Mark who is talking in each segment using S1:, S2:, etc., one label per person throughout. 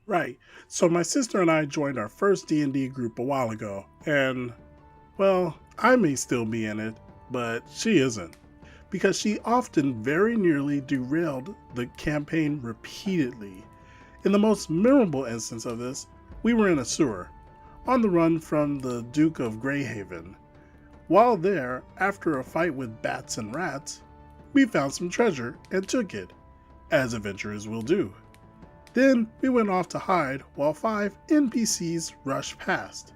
S1: Right. So my sister and I joined our first D&D group a while ago, and well, I may still be in it, but she isn't, because she often very nearly derailed the campaign repeatedly. In the most memorable instance of this, we were in a sewer, on the run from the Duke of Greyhaven. While there, after a fight with bats and rats, we found some treasure and took it, as adventurers will do. Then we went off to hide while 5 NPCs rushed past.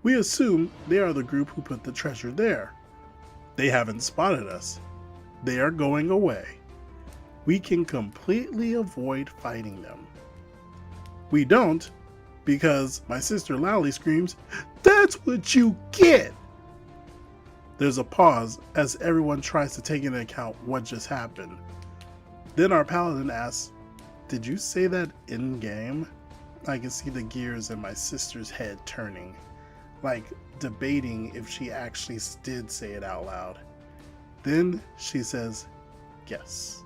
S1: We assume they are the group who put the treasure there. They haven't spotted us. They are going away. We can completely avoid fighting them. We don't, because my sister loudly screams, "That's what you get!" There's a pause as everyone tries to take into account what just happened. Then our paladin asks, "Did you say that in-game?" I can see the gears in my sister's head turning, like debating if she actually did say it out loud. Then she says, "Yes."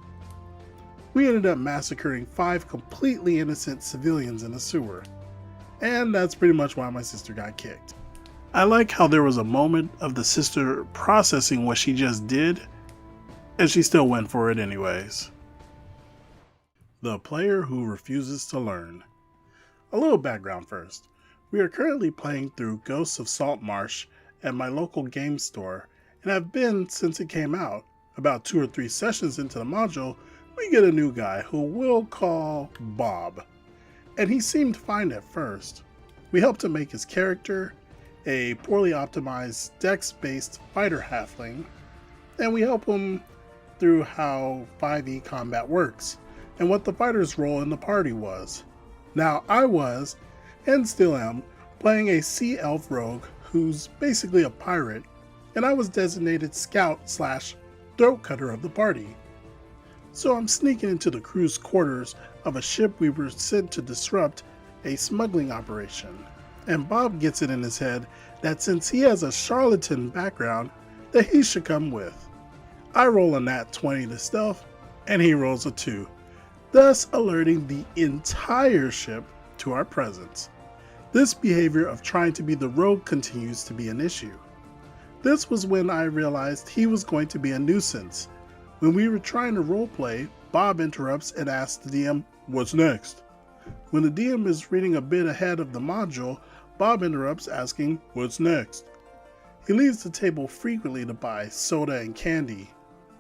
S1: We ended up massacring 5 completely innocent civilians in a sewer, and that's pretty much why my sister got kicked. I like how there was a moment of the sister processing what she just did, and she still went for it anyways. The player who refuses to learn. A little background first. We are currently playing through Ghosts of Saltmarsh at my local game store, and have been since it came out. About 2 or 3 sessions into the module, we get a new guy who we'll call Bob, and he seemed fine at first. We helped him make his character, a poorly optimized dex-based fighter halfling, and we help him through how 5e combat works, and what the fighter's role in the party was. Now I was, and still am, playing a sea elf rogue who's basically a pirate, and I was designated scout slash throat cutter of the party. So I'm sneaking into the crew's quarters of a ship we were sent to disrupt a smuggling operation, and Bob gets it in his head that since he has a charlatan background, that he should come with. I roll a nat 20 to stealth, and he rolls a 2, thus alerting the entire ship to our presence. This behavior of trying to be the rogue continues to be an issue. This was when I realized he was going to be a nuisance. When we were trying to roleplay, Bob interrupts and asks the DM, "What's next?" When the DM is reading a bit ahead of the module, Bob interrupts asking, "What's next?" He leaves the table frequently to buy soda and candy,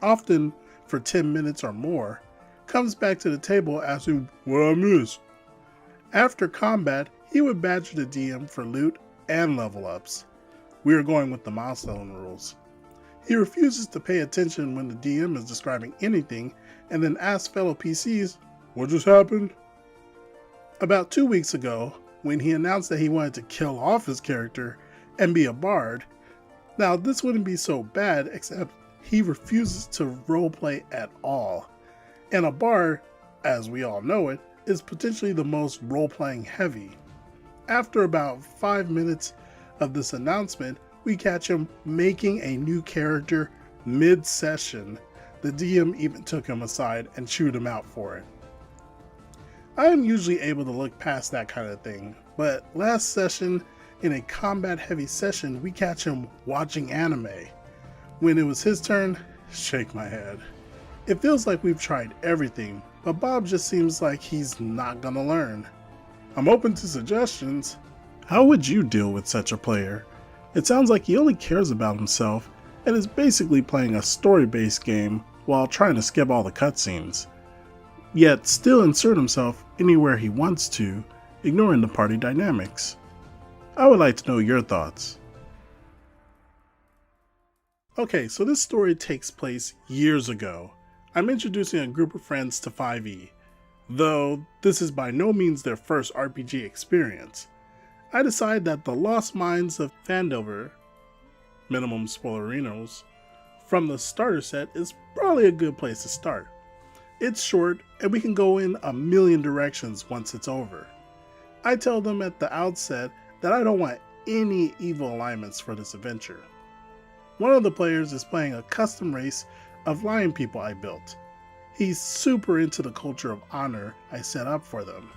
S1: often for 10 minutes or more, comes back to the table asking, "What I missed?" After combat, he would badger the DM for loot and level ups. We are going with the milestone rules. He refuses to pay attention when the DM is describing anything, and then asks fellow PCs, "What just happened?" About 2 weeks ago, when he announced that he wanted to kill off his character and be a bard. Now this wouldn't be so bad, except he refuses to roleplay at all. And a bard, as we all know it, is potentially the most role-playing heavy. After about 5 minutes of this announcement, we catch him making a new character mid-session. The DM even took him aside and chewed him out for it. I am usually able to look past that kind of thing, but last session, in a combat-heavy session, we catch him watching anime. When it was his turn, shake my head. It feels like we've tried everything, but Bob just seems like he's not gonna learn. I'm open to suggestions. How would you deal with such a player? It sounds like he only cares about himself and is basically playing a story-based game while trying to skip all the cutscenes, yet still insert himself anywhere he wants to, ignoring the party dynamics. I would like to know your thoughts. Okay, so this story takes place years ago. I'm introducing a group of friends to 5e, though this is by no means their first RPG experience. I decide that the Lost Mines of Phandelver, minimum spoilerinos, from the starter set is probably a good place to start. It's short, and we can go in a million directions once it's over. I tell them at the outset that I don't want any evil alignments for this adventure. One of the players is playing a custom race of lion people I built. He's super into the culture of honor I set up for them.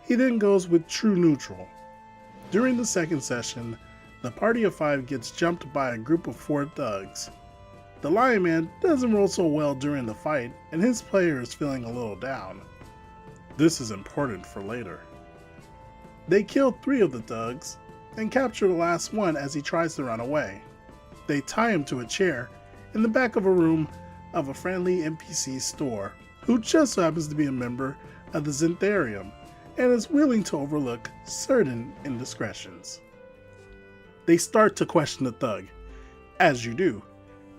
S1: He then goes with true neutral. During the second session, the party of 5 gets jumped by a group of 4 thugs. The Lion Man doesn't roll so well during the fight, and his player is feeling a little down. This is important for later. They kill 3 of the thugs and capture the last one as he tries to run away. They tie him to a chair in the back of a room of a friendly NPC store who just so happens to be a member of the Xantharium and is willing to overlook certain indiscretions. They start to question the thug, as you do,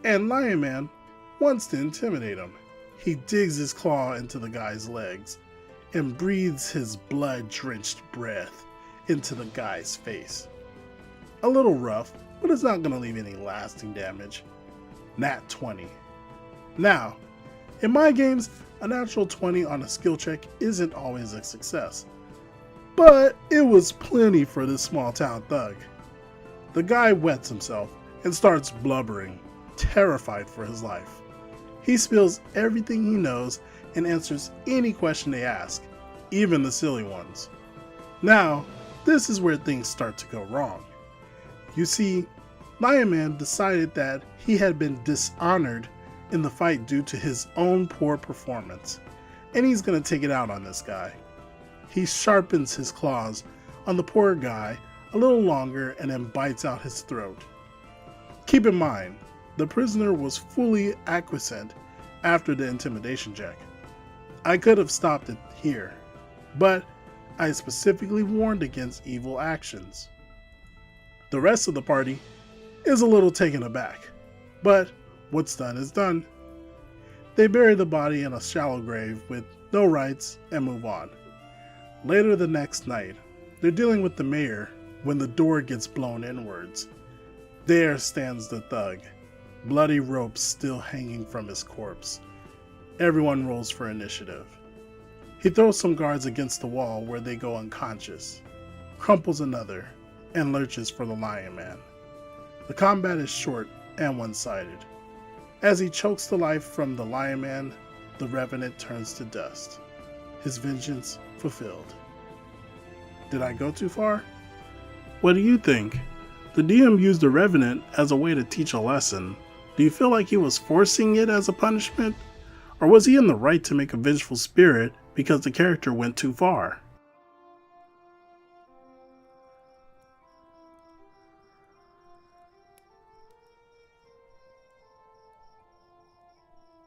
S1: and Lion Man wants to intimidate him. He digs his claw into the guy's legs and breathes his blood-drenched breath into the guy's face. A little rough, but it's not going to leave any lasting damage. Nat 20. Now, in my games, a natural 20 on a skill check isn't always a success, but it was plenty for this small town thug. The guy wets himself and starts blubbering, terrified for his life. He spills everything he knows and answers any question they ask, even the silly ones. Now, this is where things start to go wrong. You see, Lion Man decided that he had been dishonored in the fight due to his own poor performance, and he's going to take it out on this guy. He sharpens his claws on the poor guy a little longer and then bites out his throat. Keep in mind, the prisoner was fully acquiescent after the intimidation check. I could have stopped it here, but I specifically warned against evil actions. The rest of the party is a little taken aback, but what's done is done. They bury the body in a shallow grave with no rites and move on. Later the next night, they're dealing with the mayor when the door gets blown inwards. There stands the thug, bloody ropes still hanging from his corpse. Everyone rolls for initiative. He throws some guards against the wall where they go unconscious, crumples another, and lurches for the Lion Man. The combat is short and one-sided. As he chokes the life from the Lion Man, the Revenant turns to dust, his vengeance fulfilled. Did I go too far? What do you think? The DM used the Revenant as a way to teach a lesson. Do you feel like he was forcing it as a punishment? Or was he in the right to make a vengeful spirit because the character went too far?